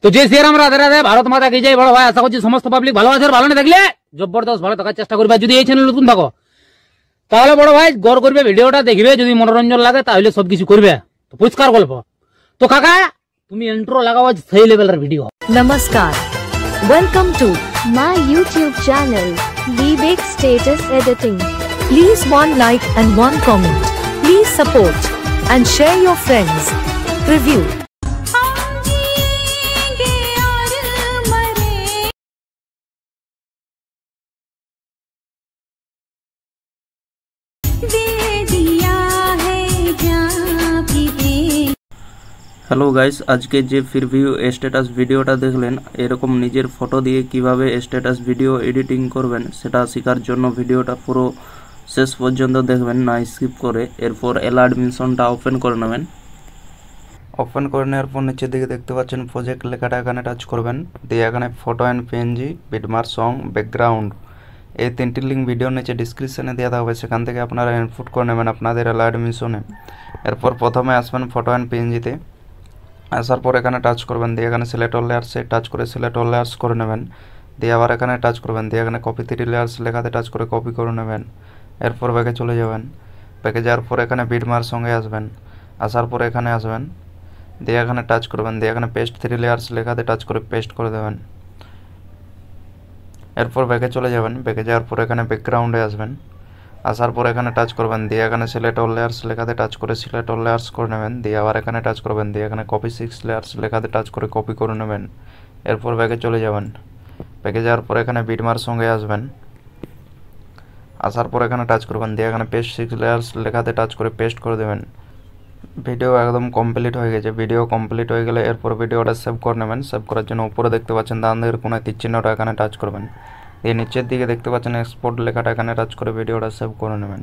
তো যে শ্রীরাম রাধে রাধে, ভারত মাতা কি জয়। বড় ভাই আশা করছি সমস্ত পাবলিক ভালো আছে, ভালো না থাকলে জবরদস্ত ভালো থাকার চেষ্টা করবে। যদি এই চ্যানেল নতুন থাকো তাহলে বড় ভাই গড় করবে, ভিডিওটা দেখবে, যদি মনোরঞ্জন লাগে তাহলে সবকিছু করবে। তো পরিষ্কার গল্প। তো কাকা তুমি ইন্ট্রো লাগাও সেই লেভেলের video. Namaskar. Welcome to my YouTube channel, Vivek Status Editing. Please one like and one comment. Please support and share your friends. Review. Hello guys, আজকে যে প্রিভিউ স্ট্যাটাস ভিডিওটা দেখলেন, এরকম নিজের ফটো দিয়ে কিভাবে স্ট্যাটাস ভিডিও এডিটিং করবেন সেটা শেখার জন্য ভিডিওটা পুরো শেষ পর্যন্ত দেখবেন, না স্কিপ করে। এরপর অ্যালার্ট মিশনটা ওপেন করে নেবেন। ওপেন করে নেওয়ার পর নিচের দিকে দেখতে পাচ্ছেন প্রজেক্ট লেখাটা, এখানে টাচ করবেন। দিয়ে এখানে ফটো অ্যান্ড পিএনজি, বিটমার্ক, সং, ব্যাকগ্রাউন্ড, এই তিনটি লিঙ্ক ভিডিওর নিচে ডিসক্রিপশনে দেওয়া থাকবে, সেখান থেকে আপনারা ইনপুট করে নেবেন আপনাদের অ্যালার্ট মিশনে। এরপর প্রথমে আসবেন ফটো অ্যান্ড পিএনজিতে। আসার পর এখানে টাচ করবেন, দিয়ে এখানে সিলেক্ট অল লেয়ার্সে টাচ করে সিলেক্ট অল লেয়ার্স করে নেবেন। দিয়ে আবার এখানে টাচ করবেন, দিয়ে এখানে কপি 3 লেয়ার্স লেখাতে টাচ করে কপি করে নেবেন। এরপর ব্যাকে চলে যাবেন। ব্যাকে যাওয়ার পর এখানে বিটমার্ক সঙ্গে আসবেন। আসার পর এখানে আসবেন, দিয়ে এখানে টাচ করবেন, দিয়ে এখানে পেস্ট 3 লেয়ার্স লেখাতে টাচ করে পেস্ট করে দেবেন। এরপর ব্যাকে চলে যাবেন। ব্যাকে যাওয়ার পর এখানে ব্যাকগ্রাউন্ডে আসবেন। আসার পর এখানে টাচ করবেন, দিয়ে এখানে সিলেক্ট অল লেয়ার্স লেখাতে টাচ করে সিলেক্ট অল লেয়ার্স করে নেবেন। দিয়ে আবার এখানে টাচ করবেন, দিয়ে এখানে কপি 6 লেয়ার্স লেখাতে টাচ করে কপি করে নেবেন। এরপর ব্যাকে চলে যাবেন। ব্যাকে যাওয়ার পর এখানে বিটমার্ক সঙ্গে আসবেন। আসার পর এখানে টাচ করবেন, দিয়ে এখানে পেস্ট 6 লেয়ার্স লেখাতে টাচ করে পেস্ট করে দেবেন। ভিডিও একদম কমপ্লিট হয়ে গেছে। ভিডিও কমপ্লিট হয়ে গেলে এরপর ভিডিওটা সেভ করে নেবেন। সেভ করার জন্য উপরে দেখতে পাচ্ছেন ডান দিকের কোণায় তীর চিহ্নটা, এখানে টাচ করবেন। দিয়ে নিচের দিকে দেখতে পাচ্ছেন এক্সপোর্ট লেখাটা, এখানে টাচ করে ভিডিওটা সেভ করে নেবেন।